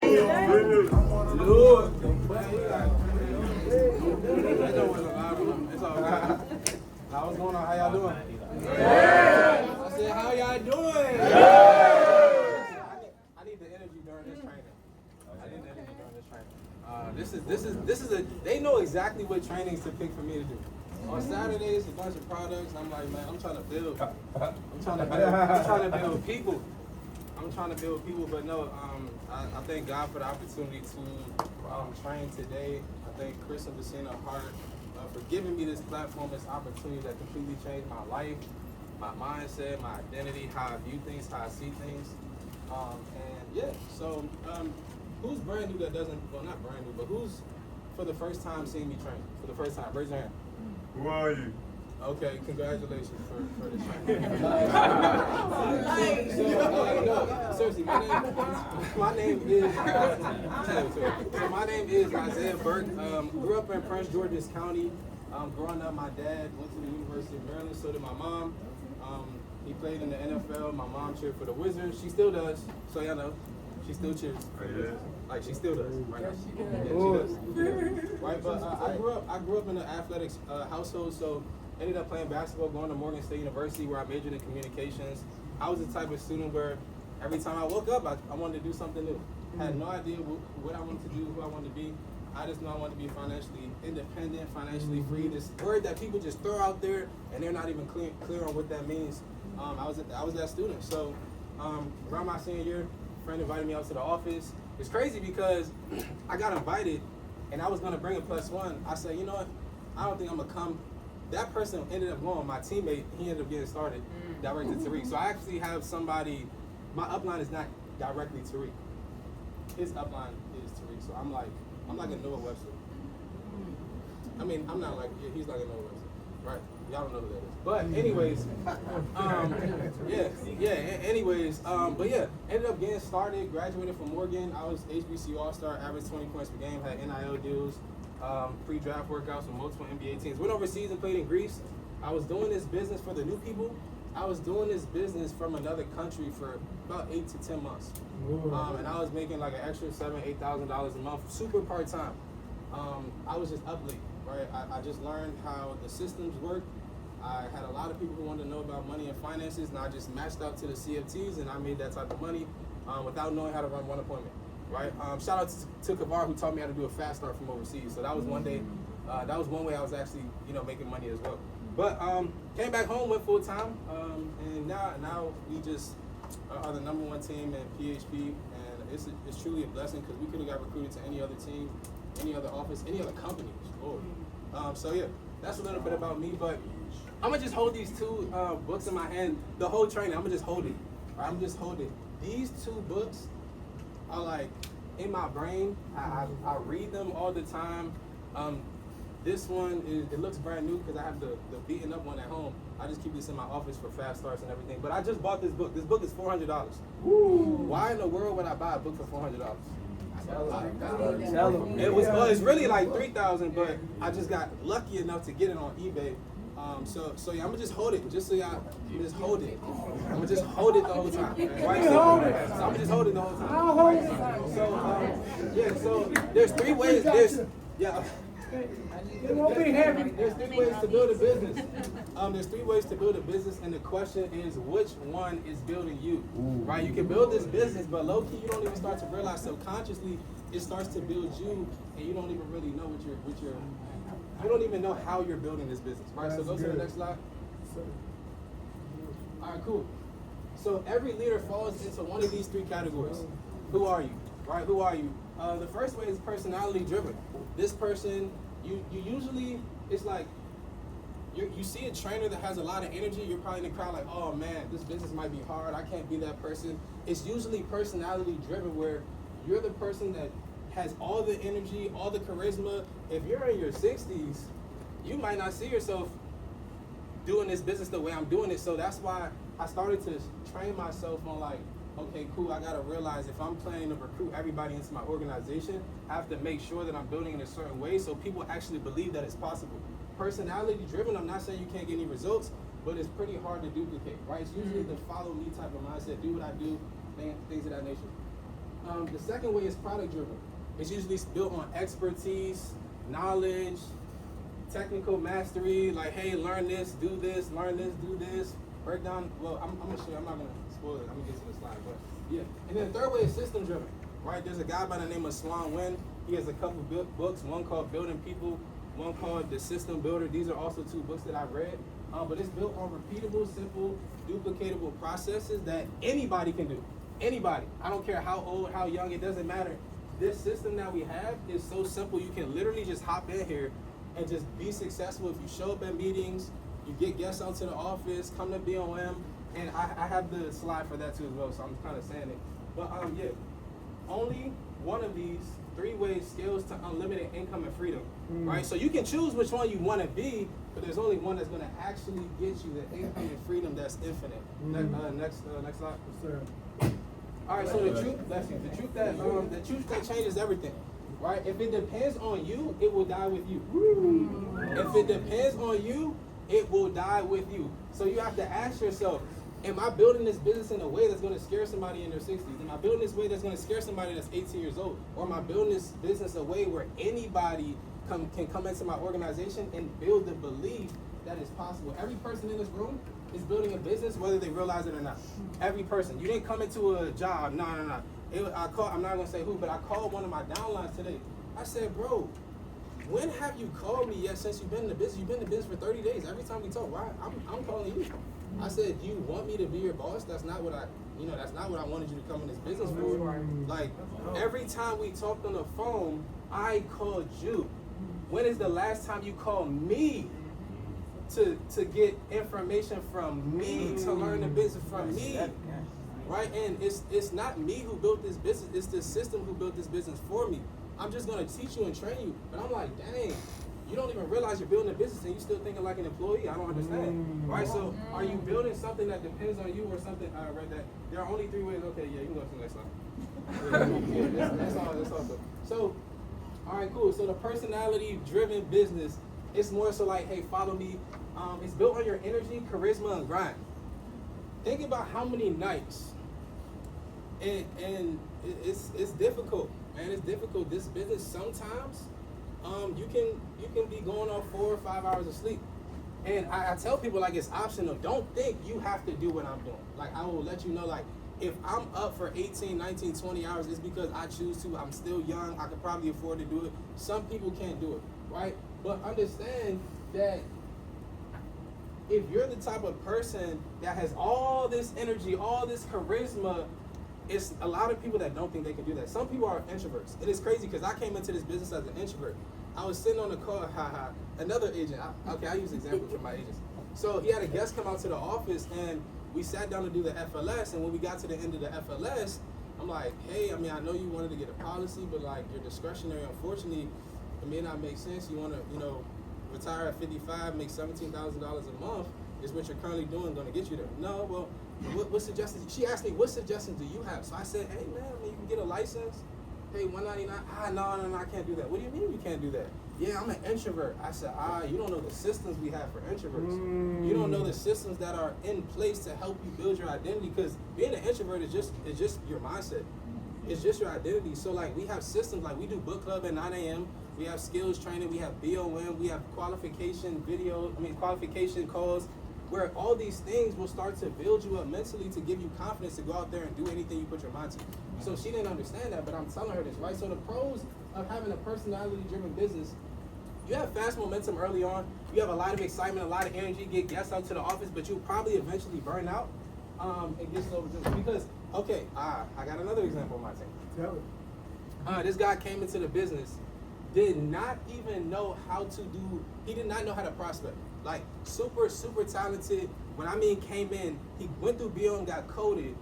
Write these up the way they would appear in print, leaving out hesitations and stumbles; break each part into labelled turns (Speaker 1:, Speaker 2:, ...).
Speaker 1: Lord. It's all right. What's going on? How y'all doing? I said, how y'all doing? I need the energy during this training. This is a. They know exactly what trainings to pick for me to do. On Saturdays, a bunch of products. I'm like, man, I'm trying to build. I'm trying to build people. But no, I thank God for the opportunity to train today. I thank Chris and Vicina Hart for giving me this platform, this opportunity that completely changed my life, my mindset, my identity, how I view things, how I see things. And yeah, so who's brand new that doesn't, well, not brand new, but who's for the first time seeing me train? For the first time, raise your hand.
Speaker 2: Who are you?
Speaker 1: Okay, congratulations for the training. Seriously, my name is Isaiah Burke. Grew up in Prince George's County. Growing up, my dad went to the University of Maryland, so did my mom. He played in the NFL. My mom cheered for the Wizards. She still does, so y'all know. She still cheers. Like she still does right now. Yeah, she does. Right, but I grew up in an athletics household, so ended up playing basketball, going to Morgan State University where I majored in communications. I was the type of student where every time I woke up, I wanted to do something new. I had no idea what I wanted to do, who I wanted to be. I just know I wanted to be financially independent, financially free. This word that people just throw out there and they're not even clear on what that means. I was that student. So around my senior year, a friend invited me out to the office. It's crazy because I got invited and I was gonna bring a +1. I said, you know what? I don't think I'm gonna come. That person ended up going, my teammate, he ended up getting started directly to Tariq. So I actually have somebody, my upline is not directly Tariq. His upline is Tariq. So I'm like a Noah Webster. I mean, I'm not like, yeah, he's like a Noah Webster. Right? Y'all don't know who that is. But anyways, but yeah, ended up getting started, graduated from Morgan. I was HBCU All-Star, averaged 20 points per game, had NIL deals. Pre-draft workouts with multiple NBA teams. Went overseas and played in Greece. I was doing this business for the new people. I was doing this business from another country for about 8 to 10 months. And I was making like an extra $7,000, $8,000 a month, super part-time. I was just up late, right? I just learned how the systems work. I had a lot of people who wanted to know about money and finances, and I just matched out to the CFTs, and I made that type of money without knowing how to run one appointment. Right. Shout out to Kavar who taught me how to do a fast start from overseas. So that was one day. That was one way I was actually, making money as well. But came back home, went full time, and now we just are the #1 team in PHP, and it's truly a blessing because we could have got recruited to any other team, any other office, any other company. Lord. So yeah, that's a little bit about me. But I'm gonna just hold these two books in my hand the whole training. I'm gonna just hold it. Right? I'm just holding these two books. I like in my brain. I read them all the time. This one it looks brand new because I have the beaten up one at home. I just keep this in my office for fast starts and everything. But I just bought this book. This book is $400. Why in the world would I buy a book for $400?
Speaker 2: Tell them.
Speaker 1: It's really like $3,000, but I just got lucky enough to get it on eBay. So yeah, I'm gonna just hold it, just so y'all just hold it. I'm gonna just hold it the whole time. Right? So I'm gonna just hold it the whole time.
Speaker 3: I'll hold it.
Speaker 1: So there's 3 ways. There's
Speaker 3: It won't be heavy.
Speaker 1: There's 3 ways to build a business. There's 3 ways to build a business, and the question is, which one is building you? Right? You can build this business, but low key, you don't even start to realize subconsciously it starts to build you, and you don't even really know you don't even know how you're building this business. Right? So go to the next slide. All right, cool. So every leader falls into one of these 3 categories. Who are you? Right? Who are you? The first way is personality driven. This person, you usually, it's like, you see a trainer that has a lot of energy, you're probably in the crowd like, oh man, this business might be hard, I can't be that person. It's usually personality driven where you're the person that has all the energy, all the charisma. If you're in your 60s, you might not see yourself doing this business the way I'm doing it. So that's why I started to train myself on like, okay, cool, I gotta realize if I'm planning to recruit everybody into my organization, I have to make sure that I'm building in a certain way so people actually believe that it's possible. Personality driven, I'm not saying you can't get any results, but it's pretty hard to duplicate, right? It's usually the follow me type of mindset, do what I do, things of that nature. The second way is product driven. It's usually built on expertise, knowledge, technical mastery. Like, hey, learn this, do this, learn this, do this. Break down. Well, I'm gonna show you. I'm not gonna spoil it. I'm gonna get to the slide, but yeah. And then the third way is system driven. Right? There's a guy by the name of Swan Wynn. He has a couple books. One called Building People. One called The System Builder. These are also two books that I've read. But it's built on repeatable, simple, duplicatable processes that anybody can do. Anybody. I don't care how old, how young, it doesn't matter. This system that we have is so simple. You can literally just hop in here and just be successful. If you show up at meetings, you get guests out to the office, come to BOM, and I have the slide for that too as well, so I'm kind of saying it. But yeah, only one of these 3 ways scales to unlimited income and freedom, right? So you can choose which one you want to be, but there's only one that's going to actually get you the income and freedom that's infinite. Next slide.
Speaker 3: Yes, sir.
Speaker 1: All right, so the truth that changes everything, right? If it depends on you, it will die with you. If it depends on you, it will die with you. So you have to ask yourself, am I building this business in a way that's going to scare somebody in their 60s? Am I building this way that's going to scare somebody that's 18 years old? Or am I building this business a way where anybody can come into my organization and build the belief that it's possible? Every person in this room is building a business, whether they realize it or not. Every person. You didn't come into a job. No. I'm not going to say who, but I called one of my downlines today. I said, bro, when have you called me yet since you've been in the business? You've been in the business for 30 days. Every time we talk, why? I'm calling you. I said, do you want me to be your boss? That's not what I wanted you to come in this business for. Like, every time we talked on the phone, I called you. When is the last time you called me to get information from me, to learn the business from me? Right? And it's not me who built this business, it's the system who built this business for me. I'm just gonna teach you and train you. But I'm like, dang, you don't even realize you're building a business and you still thinking like an employee. I don't understand. Right? So are you building something that depends on you or something? I read that. There are only 3 ways. Okay, yeah, you can go to the next slide. That's all. So, all right, cool. So the personality-driven business, it's more so like, hey, follow me. It's built on your energy, charisma, and grind. Think about how many nights, and it's difficult, man. It's difficult. This business sometimes, you can be going off 4 or 5 hours of sleep. And I tell people, like, it's optional. Don't think you have to do what I'm doing. Like, I will let you know, like, if I'm up for 18, 19, 20 hours, it's because I choose to. I'm still young. I could probably afford to do it. Some people can't do it, right? But understand that if you're the type of person that has all this energy, all this charisma, it's a lot of people that don't think they can do that. Some people are introverts. It is crazy because I came into this business as an introvert. I was sitting on the call, another agent. I use examples from my agents. So he had a guest come out to the office and we sat down to do the FLS. And when we got to the end of the FLS, I'm like, hey, I mean, I know you wanted to get a policy, but like your discretionary, unfortunately, it may not make sense. You want to, retire at 55, make $17,000 a month. Is what you're currently doing going to get you there? No, well, what suggestions? She asked me, what suggestions do you have? So I said, hey, man, I mean, you can get a license, pay $199. No, I can't do that. What do you mean you can't do that? Yeah, I'm an introvert. I said, you don't know the systems we have for introverts. You don't know the systems that are in place to help you build your identity, because being an introvert is just your mindset. It's just your identity. So, like, we have systems, like we do book club at 9 a.m., we have skills training, we have BOM, we have qualification calls, where all these things will start to build you up mentally to give you confidence to go out there and do anything you put your mind to. So she didn't understand that, but I'm telling her this, right? So the pros of having a personality-driven business, you have fast momentum early on, you have a lot of excitement, a lot of energy, get guests out to the office, but you'll probably eventually burn out and get slow because, okay, I got another example of my team.
Speaker 3: Tell it.
Speaker 1: This guy came into the business, did not even know how to do, he did not know how to prospect. Like, super, super talented. When I mean came in, he went through BO and got coded.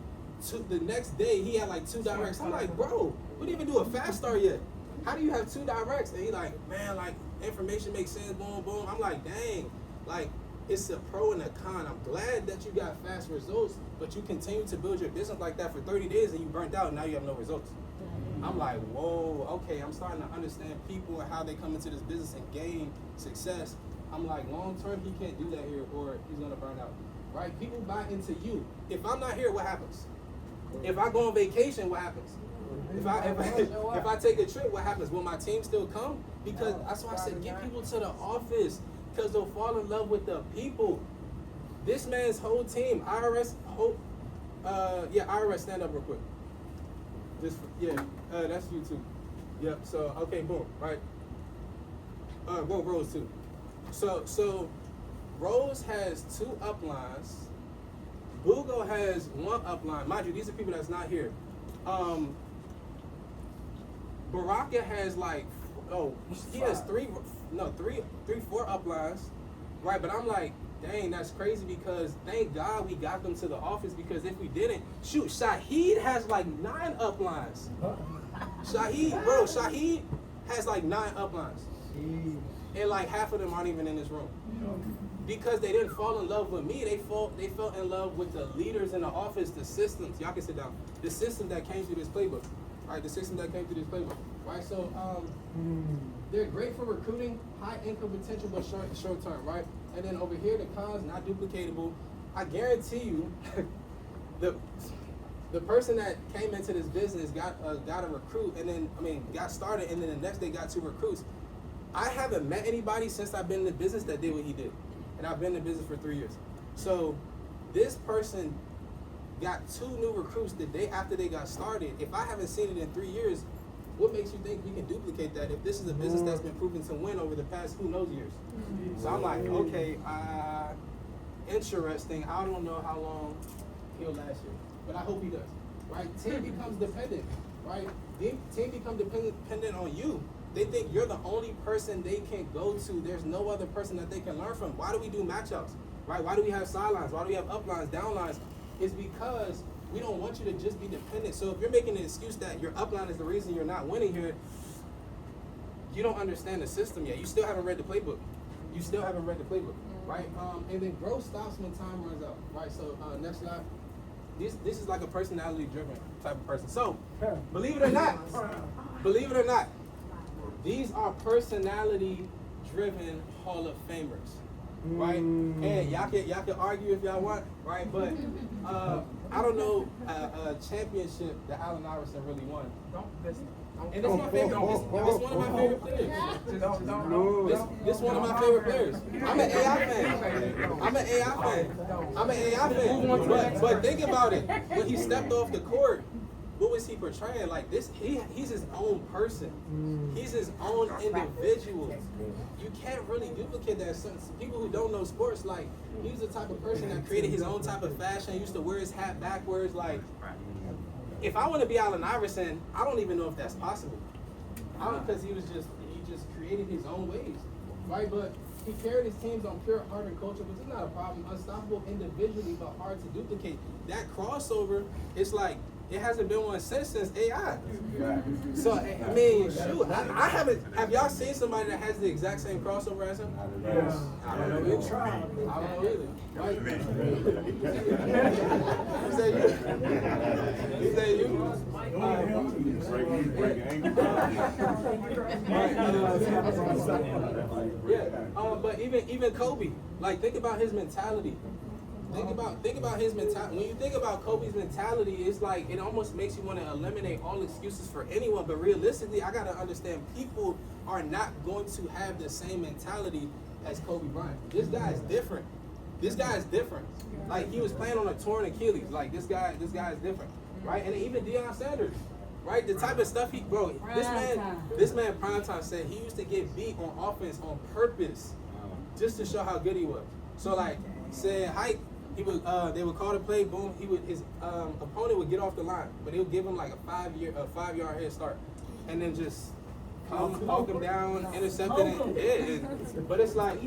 Speaker 1: The next day, he had like 2 directs. I'm like, bro, we didn't even do a fast start yet. How do you have 2 directs? And he like, man, like, information makes sense, boom, boom. I'm like, dang, like, it's a pro and a con. I'm glad that you got fast results, but you continue to build your business like that for 30 days and you burnt out and now you have no results. I'm like, whoa, okay, I'm starting to understand people and how they come into this business and gain success. I'm like, long term, he can't do that here or he's gonna burn out, right? People buy into you. If I'm not here, what happens? If I go on vacation, what happens? If I take a trip, what happens? Will my team still come? Because that's why I said get people to the office, because they'll fall in love with the people. This man's whole team, IRS, IRS, stand up real quick. That's you too. Yep. So okay, boom, right. Go Rose too. So Rose has 2 uplines. Bugo has 1 upline. Mind you, these are people that's not here. Baraka has he has 4 uplines, right? But I'm like, dang, that's crazy, because thank God we got them to the office, because if we didn't, shoot, Shaheed has 9 uplines. Shaheed has 9 uplines. And half of them aren't even in this room. Because they didn't fall in love with me, they fell in love with the leaders in the office, the systems. Y'all can sit down. The system that came through this playbook. Right, the system that came through this playbook. Right, so they're great for recruiting, high income potential, but short term, right? And then over here, the cons, not duplicatable. I guarantee you, the person that came into this business got a recruit, and then got started, and then the next day got 2 recruits. I haven't met anybody since I've been in the business that did what he did, and I've been in the business for 3 years. So this person got 2 new recruits the day after they got started. If I haven't seen it in 3 years, what makes you think we can duplicate that if this is a business that's been proven to win over the past who knows years? So I'm like, okay, interesting. I don't know how long he'll last here, but I hope he does. Right? Team becomes dependent. Right? Team becomes dependent on you. They think you're the only person they can go to. There's no other person that they can learn from. Why do we do matchups? Right? Why do we have sidelines? Why do we have uplines, downlines? It's because we don't want you to just be dependent. So if you're making an excuse that your upline is the reason you're not winning here, you don't understand the system yet. You still haven't read the playbook. Right? And then growth stops when time runs out. Right? So next slide. This is like a personality-driven type of person. So believe it or not, these are personality-driven Hall of Famers. Right? And y'all can argue if y'all want, right? But I don't know a championship that Allen Iverson really won. And this my favorite. This one of my favorite players. This one of my favorite players. I'm an AI fan. But think about it. When he stepped off the court, what was he portraying? Like this, he's his own person. He's his own individual. You can't really duplicate that. Some people who don't know sports, like, he's the type of person that created his own type of fashion, used to wear his hat backwards. Like, if I want to be Allen Iverson, I don't even know if that's possible. Because he just created his own ways, right? But he carried his teams on pure heart and culture, which is not a problem. Unstoppable individually, but hard to duplicate. That crossover, it's like, it hasn't been one since AI. So, I mean, shoot, I haven't, have y'all seen somebody that has the exact same crossover as him?
Speaker 2: Yes.
Speaker 1: I don't know either. I don't know either. Right? Is that you? Is that you? But even Kobe, like, think about his mentality. Think about his mentality. When you think about Kobe's mentality, it's like it almost makes you want to eliminate all excuses for anyone. But realistically, I gotta understand people are not going to have the same mentality as Kobe Bryant. This guy is different. Like, he was playing on a torn Achilles. Like, this guy is different, right? And even Deion Sanders, right? The type of stuff this man Primetime said he used to get beat on offense on purpose, just to show how good he was. So, like, said height. They would call the play, boom. His opponent would get off the line, but they would give him like a 5-yard head start, and then just talk him down, intercept it. But it's like,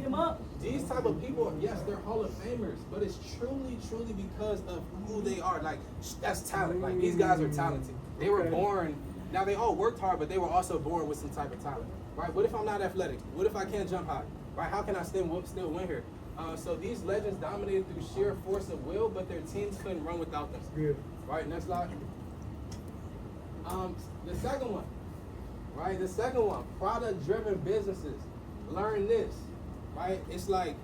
Speaker 1: these type of people, yes, they're Hall of Famers, but it's truly because of who they are. Like, that's talent. Like, these guys are talented. They were born. Now, they all worked hard, but they were also born with some type of talent, right? What if I'm not athletic? What if I can't jump high? Right? How can I still win here? So these legends dominated through sheer force of will, but their teams couldn't run without them.
Speaker 2: Good.
Speaker 1: Right, next slide. The second one, right? The second one, product-driven businesses. Learn this, right? It's like,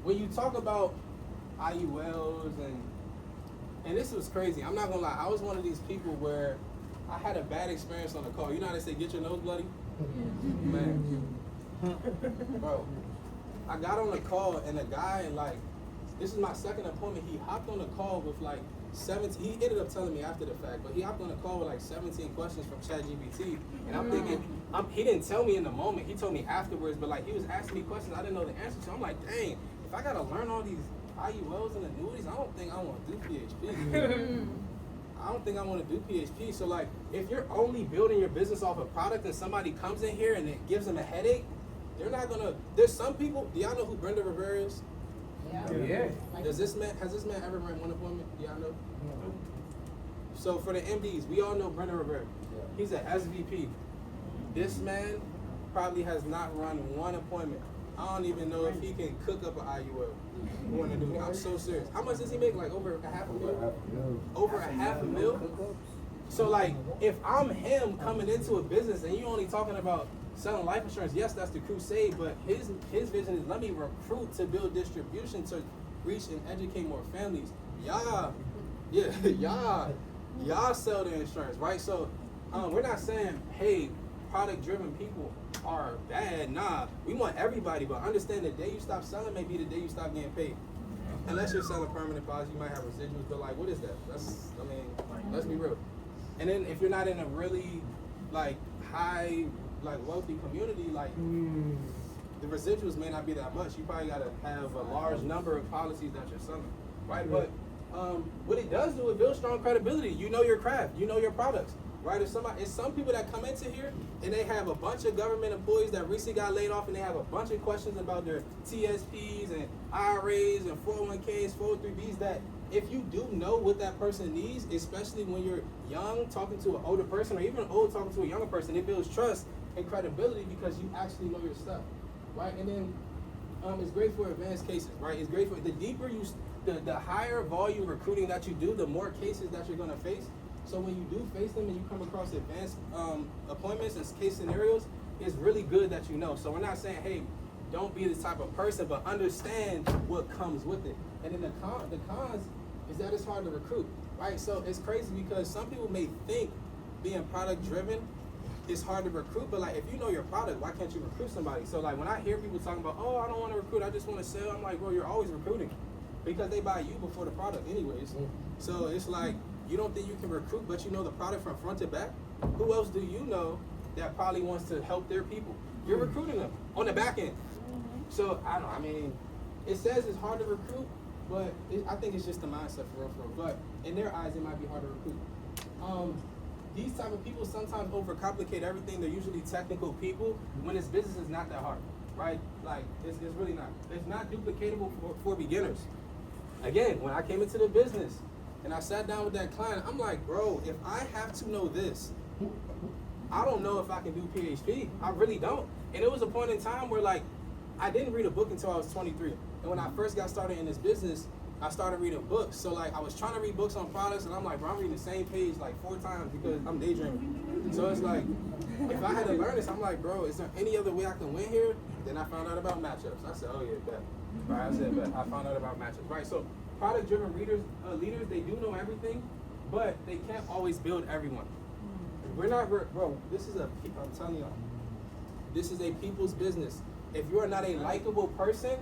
Speaker 1: when you talk about IULs and this was crazy. I'm not gonna lie. I was one of these people where I had a bad experience on the call. You know how they say get your nose bloody? Man, bro, I got on the call and the guy, like, this is my second appointment. He hopped on the call with like 17. He ended up telling me after the fact, but he hopped on the call with like 17 questions from ChatGPT. And I'm thinking, he didn't tell me in the moment. He told me afterwards, but like he was asking me questions I didn't know the answer to. I'm like, dang, if I gotta learn all these IULs and annuities, I don't think I want to do PHP. I don't think I want to do PHP. So like, if you're only building your business off a product and somebody comes in here and it gives them a headache, they're not gonna. There's some people. Do y'all know who Brenda Rivera is?
Speaker 2: Yeah.
Speaker 1: Has this man ever ran one appointment? Do y'all know? So for the MDs, we all know Brenda Rivera. He's an SVP. This man probably has not run one appointment. I don't even know if he can cook up an IUL. I'm so serious. How much does he make? Like over a half a mil? Over a half a mil? So like, if I'm him coming into a business and you only talking about selling life insurance, yes, that's the crusade, but his vision is let me recruit to build distribution to reach and educate more families. Y'all sell the insurance, right? So we're not saying, hey, product-driven people are bad. Nah, we want everybody, but understand the day you stop selling may be the day you stop getting paid. Unless you're selling permanent policies, you might have residuals, but like, what is that? Let's be real. And then if you're not in a really like high, like wealthy community, like the residuals may not be that much. You probably gotta have a large number of policies that you're selling, right? But what it does do, it builds strong credibility. You know your craft, you know your products, right? It's some people that come into here and they have a bunch of government employees that recently got laid off and they have a bunch of questions about their TSPs and IRAs and 401ks, 403bs that if you do know what that person needs, especially when you're young talking to an older person or even old talking to a younger person, it builds trust and credibility because you actually know your stuff, right? And then it's great for advanced cases, right? It's great for the deeper the higher volume recruiting that you do, the more cases that you're gonna face. So when you do face them and you come across advanced appointments and case scenarios, it's really good that you know. So we're not saying, hey, don't be this type of person, but understand what comes with it. And then the cons is that it's hard to recruit, right? So it's crazy because some people may think being product driven is hard to recruit, but like if you know your product, why can't you recruit somebody? So like when I hear people talking about, oh, I don't want to recruit, I just want to sell, I'm like, bro, you're always recruiting because they buy you before the product anyways. So it's like, you don't think you can recruit, but you know the product from front to back? Who else do you know that probably wants to help their people? You're recruiting them on the back end. So I don't know, I mean, it says it's hard to recruit, but I think it's just the mindset for real. But in their eyes, it might be hard to recruit. These type of people sometimes overcomplicate everything. They're usually technical people when this business is not that hard, right? Like, it's really not. It's not duplicatable for beginners. Again, when I came into the business and I sat down with that client, I'm like, bro, if I have to know this, I don't know if I can do PHP. I really don't. And it was a point in time where like, I didn't read a book until I was 23. And when I first got started in this business, I started reading books. So like I was trying to read books on products and I'm like, bro, I'm reading the same page like 4 times because I'm daydreaming. So it's like, if I had to learn this, I'm like, bro, is there any other way I can win here? Then I found out about matchups. I said, oh yeah, bet. Right, I said, bet. I found out about matchups. Right, so product-driven leaders, they do know everything, but they can't always build everyone. We're not, bro, I'm telling y'all, this is a people's business. If you are not a likable person,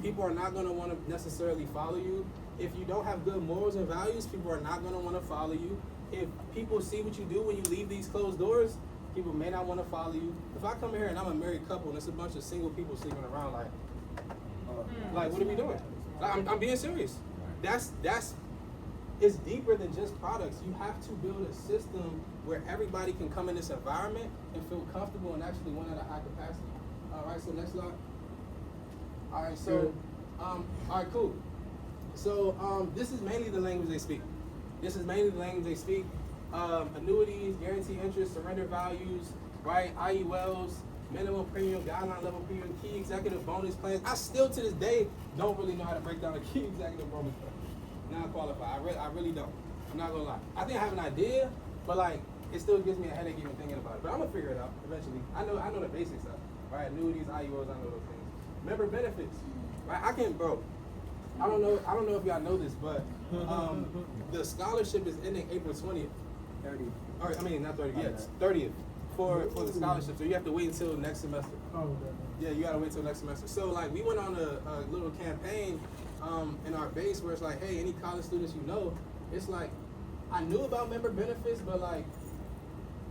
Speaker 1: people are not going to want to necessarily follow you. If you don't have good morals and values, people are not going to want to follow you. If people see what you do when you leave these closed doors, people may not want to follow you. If I come here and I'm a married couple and there's a bunch of single people sleeping around, like what are we doing? Like, I'm being serious. It's deeper than just products. You have to build a system where everybody can come in this environment and feel comfortable and actually win at a high capacity. All right, so next slide. All right, so, all right, cool. So this is mainly the language they speak. Annuities, guaranteed interest, surrender values, right? IULs, minimum premium, guideline level premium, key executive bonus plans. I still to this day don't really know how to break down a key executive bonus plan. Not qualified. I really don't. I'm not gonna lie. I think I have an idea, but like it still gives me a headache even thinking about it. But I'm gonna figure it out eventually. I know the basics of it. Right? Annuities, IULs, I know those things. Member benefits. Right? I don't know if y'all know this, but the scholarship is ending April 20th.
Speaker 2: 30.
Speaker 1: Or I mean, not 30. Yeah, it's 30th for the scholarship. So you have to wait until next semester.
Speaker 2: Oh, okay.
Speaker 1: Yeah, you gotta wait till next semester. So like we went on a little campaign in our base where it's like, hey, any college students you know, it's like I knew about member benefits, but like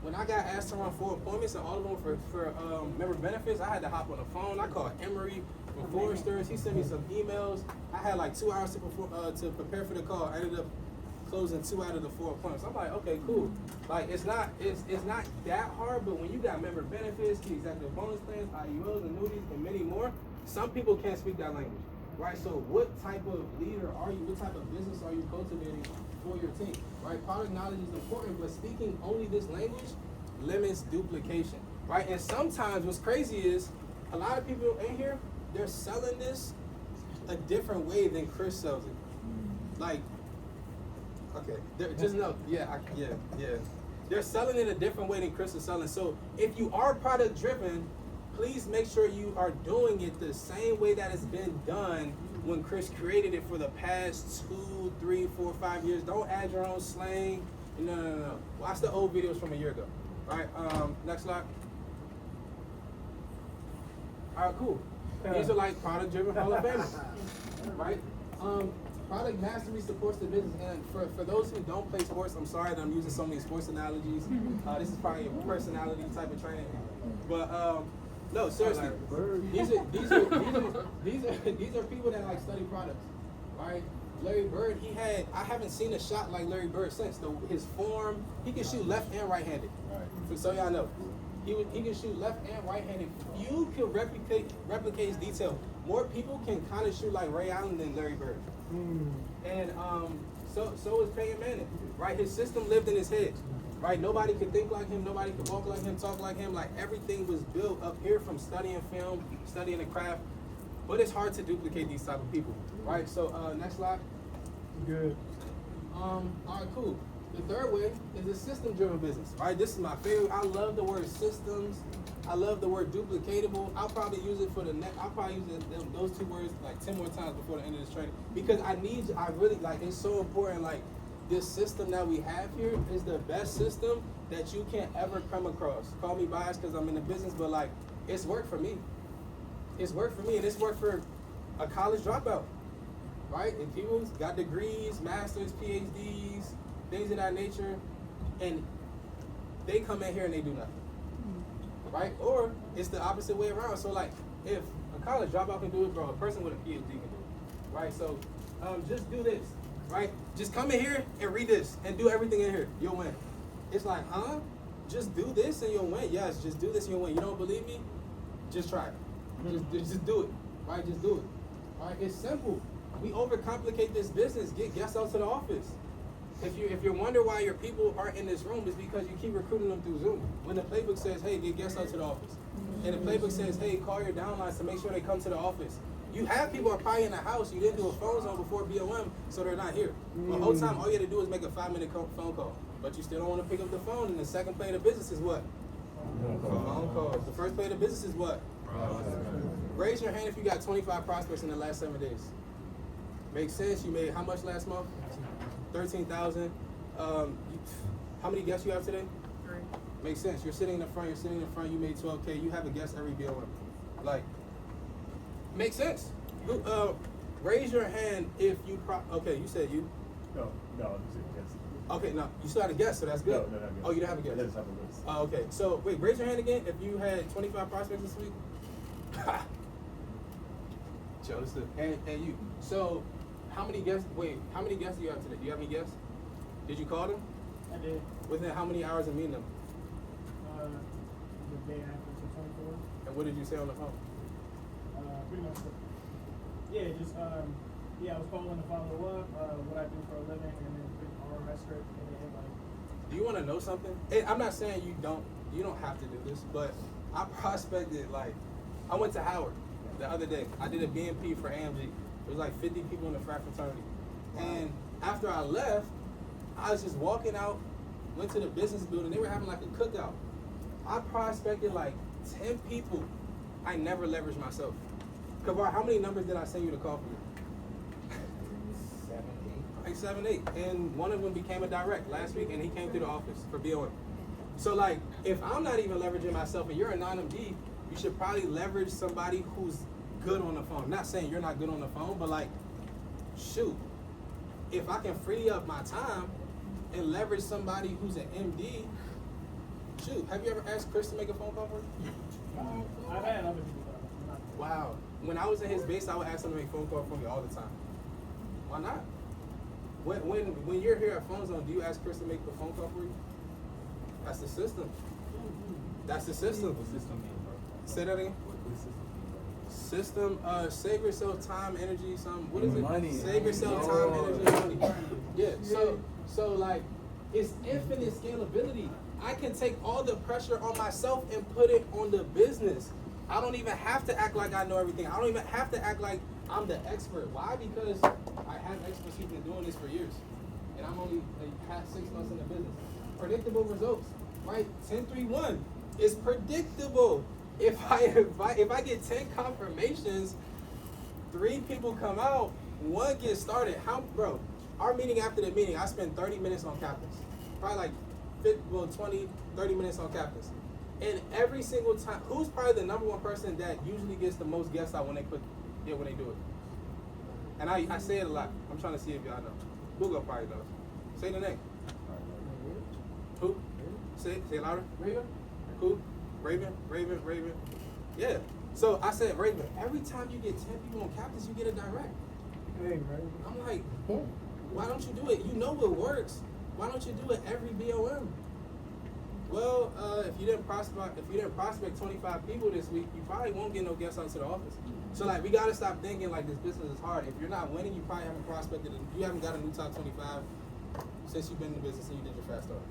Speaker 1: when I got asked to run 4 appointments and all of them for member benefits, I had to hop on the phone. I called Emory from Foresters. He sent me some emails. I had like 2 hours to prepare for the call. I ended up closing 2 out of the 4 appointments. I'm like, okay, cool. Like it's not that hard, but when you got member benefits, key executive bonus plans, IULs, annuities, and many more, some people can't speak that language, right? So what type of leader are you? What type of business are you cultivating for your team, right? Product knowledge is important, but speaking only this language limits duplication, right? And sometimes what's crazy is a lot of people in here, they're selling this a different way than Chris sells it. Like, okay, just know, yeah. They're selling it a different way than Chris is selling. So if you are product driven, please make sure you are doing it the same way that it's been done when Chris created it for the past 2, 3, 4, 5 years. Don't add your own slang. No. Watch the old videos from a year ago. All right, next slide. All right, cool. These are like product driven Hall of Famers, right? Product mastery supports the business, and for those who don't play sports, I'm sorry that I'm using so many sports analogies. This is probably a personality type of training, but no, seriously, these are people that like study products, right? Larry Bird, I haven't seen a shot like Larry Bird since. His form, he can shoot left and right-handed. Right. So y'all know, he can shoot left and right-handed. You can replicate his detail. More people can kind of shoot like Ray Allen than Larry Bird. And so is Peyton Manning, right? His system lived in his head, right? Nobody could think like him, nobody could walk like him, talk like him. Like everything was built up here from studying film, studying the craft. But it's hard to duplicate these type of people, right? So next slide.
Speaker 2: Good.
Speaker 1: All right, cool. The third way is a system-driven business. All right, this is my favorite. I love the word systems. I love the word duplicatable. I'll probably use it for I'll probably use those 2 words like 10 more times before the end of this training, because I really like, it's so important. Like this system that we have here is the best system that you can ever come across. Call me biased because I'm in the business, but like it's worked for me. It's worked for me, and it's worked for a college dropout, right? And people got degrees, masters, PhDs, things of that nature, and they come in here and they do nothing. Right? Or it's the opposite way around. So like if a college dropout can do it, bro, a person with a PhD can do it. Right? So just do this. Right? Just come in here and read this and do everything in here. You'll win. It's like, huh? Just do this and you'll win. Yes, just do this and you'll win. You don't believe me? Just try it. Just do it. Right? Just do it. Right? It's simple. We overcomplicate this business. Get guests out to the office. If you wonder why your people aren't in this room, it's because you keep recruiting them through Zoom. When the playbook says, hey, get guests out to the office. And the playbook says, hey, call your downlines to make sure they come to the office. You have people are probably in the house. You didn't do a phone zone before BOM, so they're not here. The whole time, all you had to do is make a 5-minute phone call. But you still don't want to pick up the phone. And the second play of the business is what? Phone calls. The first play of the business is what? Raise your hand if you got 25 prospects in the last 7 days. Makes sense. You made how much last month? 13,000. How many guests you have today?
Speaker 3: 3.
Speaker 1: Makes sense. You're sitting in the front. You made 12K. You have a guest every BOM. Like, makes sense. Raise your hand if you. Okay, you said you.
Speaker 4: No, you said yes.
Speaker 1: Okay, no, you still had a guest, so that's good.
Speaker 4: No.
Speaker 1: Oh, you didn't have a guest.
Speaker 4: I just have a list.
Speaker 1: Oh, okay. So wait, raise your hand again if you had 25 prospects this week. Joseph, and you. So. How many guests do you have today? Do you have any guests? Did you call them?
Speaker 2: I did.
Speaker 1: Within how many hours of meeting them?
Speaker 2: The day after, so 24.
Speaker 1: And what did you say on the phone?
Speaker 2: Pretty much. I was calling to follow up, what I do for a living, and then put RMS script in the invite.
Speaker 1: Do you want to know something? I'm not saying you don't have to do this, but I prospected, like, I went to Howard the other day. I did a BNP for AMG. There was like 50 people in the frat fraternity. And after I left, I was just walking out, went to the business building. They were having like a cookout. I prospected like 10 people. I never leveraged myself. Kavar, how many numbers did I send you to call for me?
Speaker 5: 7, 8.
Speaker 1: like 7, 8, and one of them became a direct last week, and he came through the office for BOM. So like, if I'm not even leveraging myself, and you're a non-MD, you should probably leverage somebody who's good on the phone. Not saying you're not good on the phone, but like, shoot, if I can free up my time and leverage somebody who's an MD, shoot, have you ever asked Chris to make a phone call for you?
Speaker 2: I've had other people though.
Speaker 1: Wow. When I was in his base, I would ask him to make phone calls for me all the time. Why not? When you're here at Phone Zone, do you ask Chris to make the phone call for you? That's the system. That's the system.
Speaker 4: What system mean, bro?
Speaker 1: Say that again.
Speaker 4: What system
Speaker 1: System, save yourself time, energy, what is it?
Speaker 4: Money.
Speaker 1: Save yourself time, energy, money. Yeah, so like, it's infinite scalability. I can take all the pressure on myself and put it on the business. I don't even have to act like I know everything. I don't even have to act like I'm the expert. Why? Because I have experts who've been doing this for years. And I'm only like 6 months in the business. Predictable results, right? 10-3-1 is predictable. If I get 10 confirmations, 3 people come out, 1 gets started. Bro, our meeting after the meeting, I spend 30 minutes on captains. Probably like 20, 30 minutes on captains. And every single time, who's probably the number 1 person that usually gets the most guests out when they do it? And I say it a lot. I'm trying to see if y'all know. Google probably knows. Say the name. Who? Say it louder.
Speaker 2: Raven?
Speaker 1: Who? Raven. Yeah. So I said, Raven, every time you get 10 people on captains, you get a direct.
Speaker 2: Hey, Raven.
Speaker 1: I'm like, why don't you do it? You know what works. Why don't you do it every BOM? Well, if you didn't prospect 25 people this week, you probably won't get no guests out to the office. So like, we gotta stop thinking like this business is hard. If you're not winning, you probably haven't prospected. You haven't got a new top 25 since you've been in the business and you did your fast start.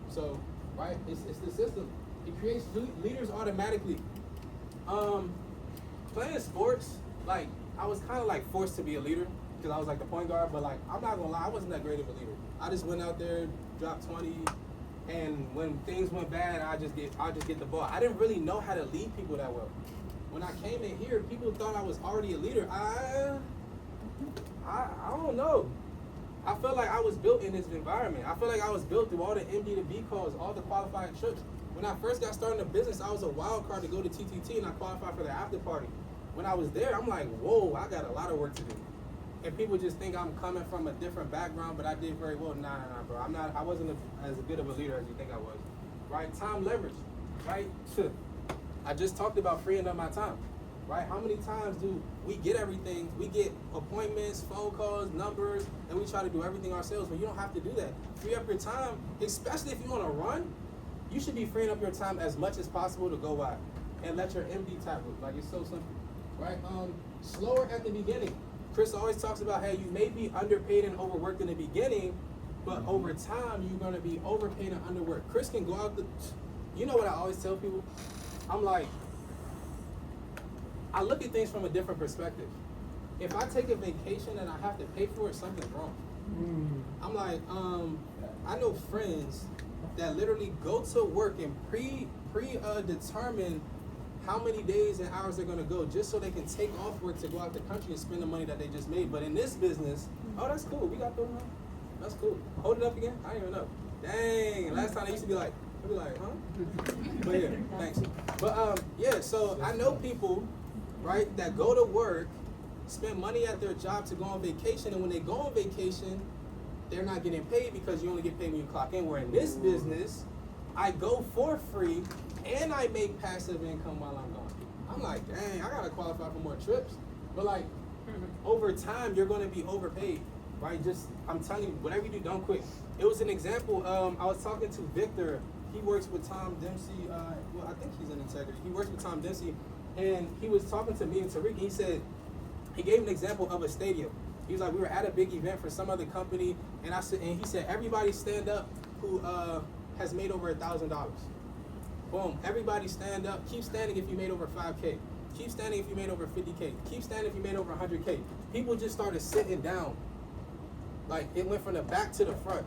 Speaker 1: So, right, it's the system. It creates leaders automatically. Playing sports, like I was kind of like forced to be a leader because I was like the point guard. But like, I'm not gonna lie, I wasn't that great of a leader. I just went out there, dropped 20. And when things went bad, I just get the ball. I didn't really know how to lead people that well. When I came in here, people thought I was already a leader. I don't know. I felt like I was built in this environment. I feel like I was built through all the MD to B calls, all the qualifying trips. When I first got started in the business, I was a wild card to go to TTT and I qualified for the after party. When I was there, I'm like, whoa, I got a lot of work to do. And people just think I'm coming from a different background, but I did very well. Nah, bro. I wasn't as good of a leader as you think I was. Right? Time leverage. Right? I just talked about freeing up my time. Right? How many times do we get everything? We get appointments, phone calls, numbers, and we try to do everything ourselves, but you don't have to do that. Free up your time, especially if you want to run. You should be freeing up your time as much as possible to go wide and let your MD tackle. Like, it's so simple. Right? Slower at the beginning. Chris always talks about how you may be underpaid and overworked in the beginning, but over time you're going to be overpaid and underworked. Chris can go out you know what I always tell people? I'm like, I look at things from a different perspective. If I take a vacation and I have to pay for it, something's wrong. I'm like, I know friends that literally go to work and determine how many days and hours they're gonna go just so they can take off work to go out the country and spend the money that they just made. But in this business, oh, that's cool. We got those now. That's cool. Hold it up again. I didn't even know. Dang. Last time I used to be like, huh? But yeah, thanks. But yeah. So I know people, right, that go to work, spend money at their job to go on vacation, and when they go on vacation, they're not getting paid because you only get paid when you clock in. Where in this business, I go for free and I make passive income while I'm gone. I'm like, dang, I gotta qualify for more trips. But like, over time, you're gonna be overpaid, right? Just, I'm telling you, whatever you do, don't quit. It was an example, I was talking to Victor. He works with Tom Dempsey, well, I think he's in Integrity. He works with Tom Dempsey, and he was talking to me and Tariq. He said, he gave an example of a stadium. He was like, we were at a big event for some other company, and he said, everybody stand up who has made over $1,000. Boom, everybody stand up. Keep standing if you made over 5K. Keep standing if you made over 50K. Keep standing if you made over 100K. People just started sitting down. Like, it went from the back to the front.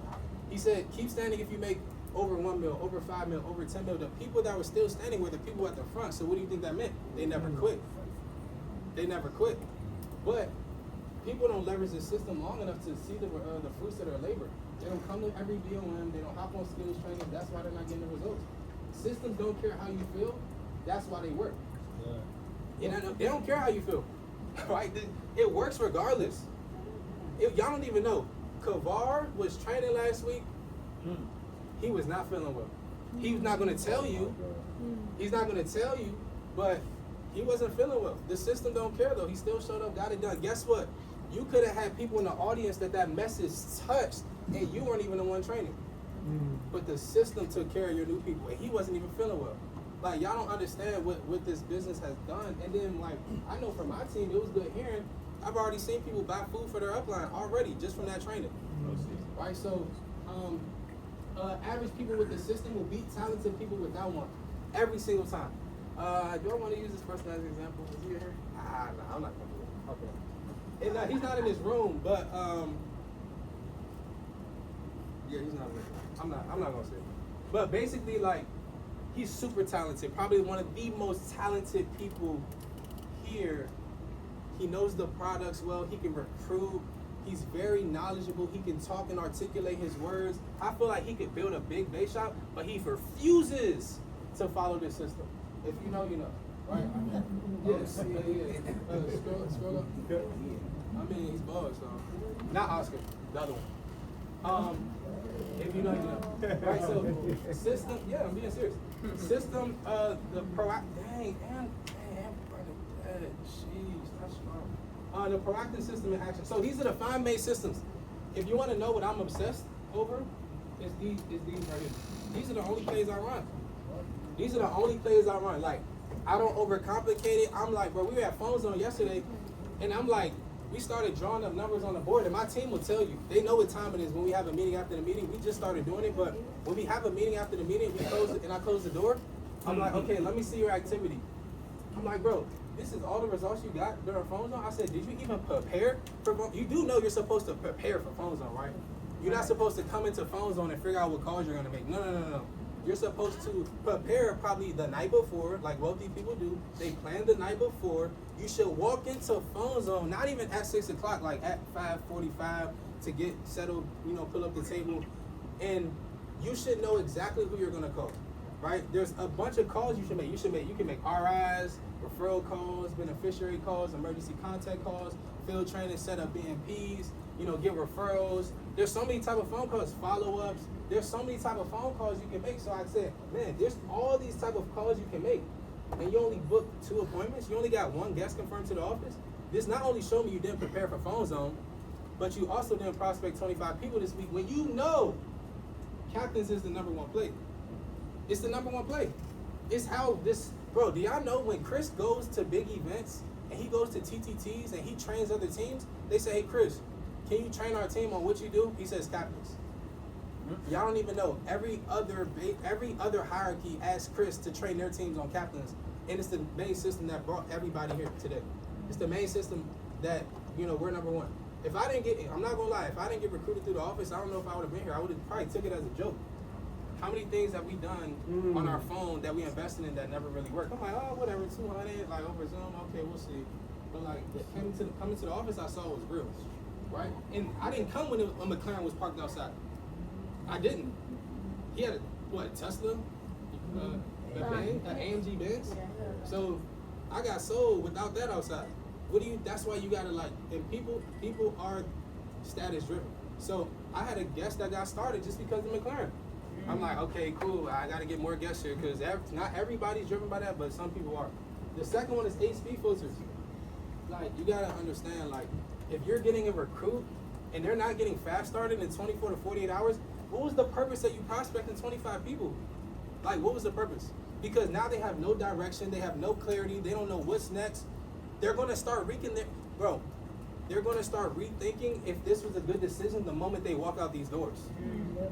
Speaker 1: He said, keep standing if you make over 1 mil, over 5 mil, over 10 mil. The people that were still standing were the people at the front. So what do you think that meant? They never quit. They never quit. But people don't leverage the system long enough to see the fruits of their labor. They don't come to every BOM. They don't hop on skills training. That's why they're not getting the results. Systems don't care how you feel. That's why they work. Yeah. They don't care how you feel, right? It works regardless. Y'all don't even know. Kavar was training last week. He was not feeling well. He's not going to tell you. He's not going to tell you, but he wasn't feeling well. The system don't care though. He still showed up, got it done. Guess what? You could have had people in the audience that message touched, and you weren't even the one training. But the system took care of your new people, and he wasn't even feeling well. Like, y'all don't understand what this business has done. And then, like, I know for my team, it was good hearing. I've already seen people buy food for their upline already just from that training. Right? So, average people with the system will beat talented people without one every single time. Do I want to use this person as an example? Is he here? No, I'm not going to do it. Okay. And he's not in this room, but yeah, he's not in this room. I'm not going to say it. But basically, like, he's super talented. Probably one of the most talented people here. He knows the products well. He can recruit. He's very knowledgeable. He can talk and articulate his words. I feel like he could build a big base shop, but he refuses to follow this system. If you know, you know. Right? Yes. Yeah. Scroll up. I mean, he's bugged, so. Not Oscar. The other one. If you know, you know. Right, so system, yeah, I'm being serious. System, the proactive, jeez, that's strong. The proactive system in action. So these are the 5 main systems. If you want to know what I'm obsessed over, it's these right here. These are the only plays I run. These are the only plays I run. Like, I don't overcomplicate it. I'm like, bro, we were at Phone Zone yesterday, and I'm like, we started drawing up numbers on the board, and my team will tell you. They know what time it is when we have a meeting after the meeting. We just started doing it, but when we have a meeting after the meeting, we close it, and I close the door. I'm like, okay, let me see your activity. I'm like, bro, this is all the results you got during Phone Zone? I said, did you even prepare for Phone Zone? You do know you're supposed to prepare for Phone Zone, right? You're not supposed to come into Phone Zone and figure out what calls you're going to make. No. You're supposed to prepare probably the night before, like wealthy people do. They plan the night before. You should walk into Phone Zone, not even at 6 o'clock, like at 5:45 to get settled, pull up the table. And you should know exactly who you're going to call, right? There's a bunch of calls you should make. You can make RIs, referral calls, beneficiary calls, emergency contact calls, field training, set up BNPs, get referrals. There's so many type of phone calls, follow-ups. There's so many type of phone calls you can make. So I said, man, there's all these type of calls you can make. And you only booked 2 appointments. You only got 1 guest confirmed to the office. This not only showed me you didn't prepare for Phone Zone, but you also didn't prospect 25 people this week when you know Captains is the #1 play. It's the #1 play. It's how this, bro, do y'all know when Chris goes to big events and he goes to TTTs and he trains other teams, they say, hey, Chris, can you train our team on what you do? He says Captains. Y'all don't even know. Every other hierarchy asks Chris to train their teams on Captains, and it's the main system that brought everybody here today. It's the main system that, we're #1. If I didn't get, I'm not gonna lie, if I didn't get recruited through the office, I don't know if I would have been here. I would have probably took it as a joke. How many things have we done on our phone that we invested in that never really worked? I'm like, oh, whatever, 200, like over Zoom, okay, we'll see. But like, coming to the office, I saw it was real, right? And I didn't come when a McLaren was parked outside. I didn't. He had a Tesla, an AMG Benz. So I got sold without that outside. That's why you gotta and people are status driven. So I had a guest that got started just because of McLaren. I'm like, okay, cool, I gotta get more guests here because not everybody's driven by that, but some people are. The second one is speed filters. Like, you gotta understand, like, if you're getting a recruit and they're not getting fast started in 24 to 48 hours, what was the purpose that you prospecting 25 people? Like, what was the purpose? Because now they have no direction, they have no clarity, they don't know what's next. They're gonna start they're gonna start rethinking if this was a good decision the moment they walk out these doors.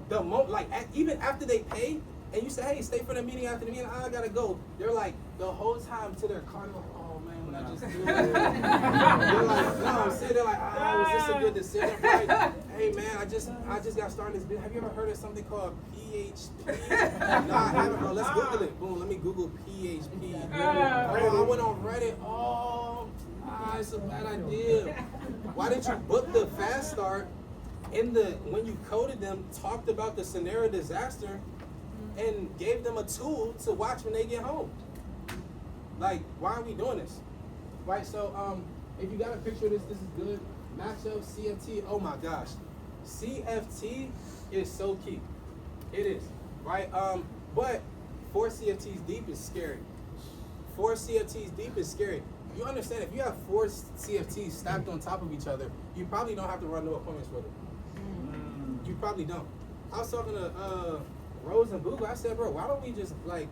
Speaker 1: The moment, even after they pay, and you say, hey, stay for the meeting after the meeting, I gotta go. They're like, the whole time to their car, oh man, when I just do it. They're like, no, I'm saying, they're like, was this a good decision? Like, hey man, I just got started this business. Have you ever heard of something called PHP? No, I haven't, bro. Let's Google it. Boom, let me Google PHP. I went on Reddit. nah, it's a bad idea. Why didn't you book the fast start when you coded them, talked about the scenario disaster, and gave them a tool to watch when they get home? Like, why are we doing this? Right, so if you got a picture of this, this is good. Matchup, CFT, oh my gosh. CFT is so key. It is, right? But 4 CFTs deep is scary. 4 CFTs deep is scary. You understand, if you have 4 CFTs stacked on top of each other, you probably don't have to run no appointments with them. You probably don't. I was talking to Rose and Boo. I said, bro, why don't we just like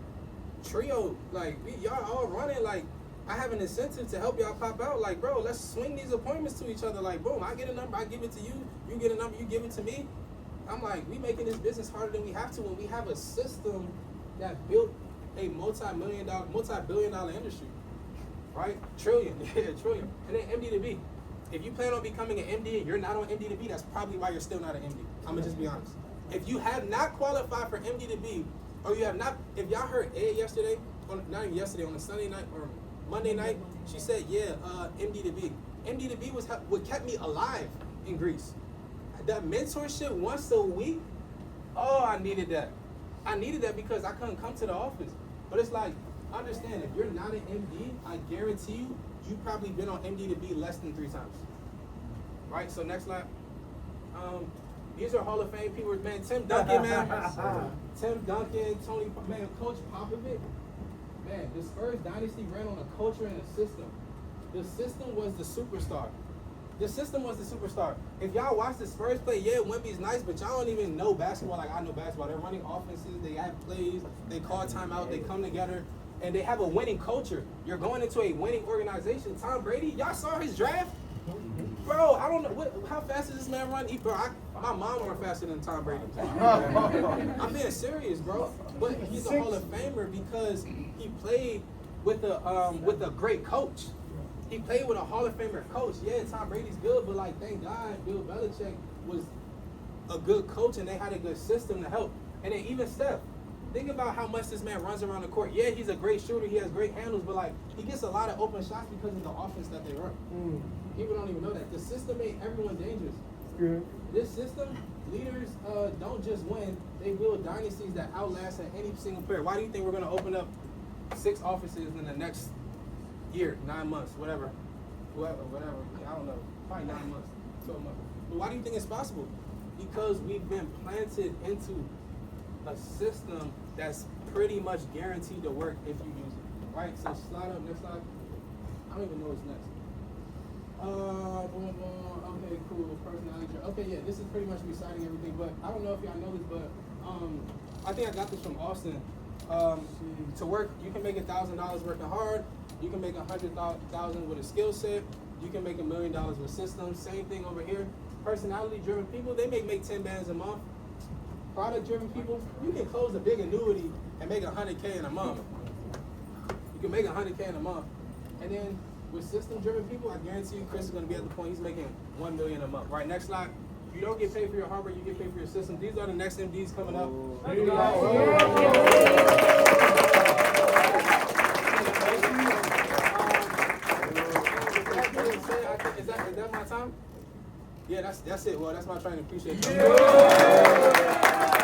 Speaker 1: trio, like y'all all running, like I have an incentive to help y'all pop out. Like, bro, let's swing these appointments to each other. Like, boom, I get a number, I give it to you. You get a number, you give it to me. I'm like, we making this business harder than we have to when we have a system that built a multi-billion dollar industry, right? Trillion, trillion. And then MD to B. If you plan on becoming an MD and you're not on MD to B, that's probably why you're still not an MD. I'm gonna just be honest. If you have not qualified for MD to B, or you have not, if y'all heard Ed yesterday, not even yesterday, on a Sunday night or Monday night, she said, yeah, MD to B. MD to B was what kept me alive in Greece. That mentorship once a week, oh, I needed that. I needed that because I couldn't come to the office. But it's like, understand, if you're not an MD, I guarantee you, you've probably been on MD to B less than 3 times. Right, so next slide. These are Hall of Fame people, man. Tim Duncan, man. Tim Duncan, Tony, man, Coach Popovich. Man, the Spurs dynasty ran on a culture and a system. The system was the superstar. The system was the superstar. If y'all watch the Spurs play, yeah, Wemby's nice, but y'all don't even know basketball like I know basketball. They're running offenses, they have plays, they call timeout, they come together, and they have a winning culture. You're going into a winning organization. Tom Brady, y'all saw his draft? Bro, I don't know, how fast does this man run? My mom run faster than Tom Brady. I'm being serious, bro. But he's a Hall of Famer because he played with a great coach. He played with a Hall of Famer coach. Yeah, Tom Brady's good, but like, thank God Bill Belichick was a good coach and they had a good system to help. And then even Steph, think about how much this man runs around the court. Yeah, he's a great shooter. He has great handles, but like, he gets a lot of open shots because of the offense that they run. People don't even know that. The system made everyone dangerous.
Speaker 3: Good.
Speaker 1: This system, leaders don't just win, they build dynasties that outlast any single player. Why do you think we're going to open up 6 offices in the next year, 9 months, whatever, I don't know, probably 9 months, 12 months. But why do you think it's possible? Because we've been planted into a system that's pretty much guaranteed to work if you use it, right? So slide up, next slide. I don't even know what's next. Boom, boom. Okay, cool. Personality. Okay, yeah, this is pretty much reciting everything, but I don't know if y'all know this, but I think I got this from Austin. To work, you can make $1,000 working hard. You can make $100,000 with a skill set. You can make $1 million with systems. Same thing over here. Personality-driven people, they make 10 bands a month. Product-driven people, you can close a big annuity and make $100K in a month. You can make $100K in a month. And then with system-driven people, I guarantee you Chris is going to be at the point he's making $1 million a month. Right, next slide. You don't get paid for your hardware, you get paid for your system. These are the next MDs coming up. Is that my time? Yeah, that's it. Well, that's my training. Appreciate it.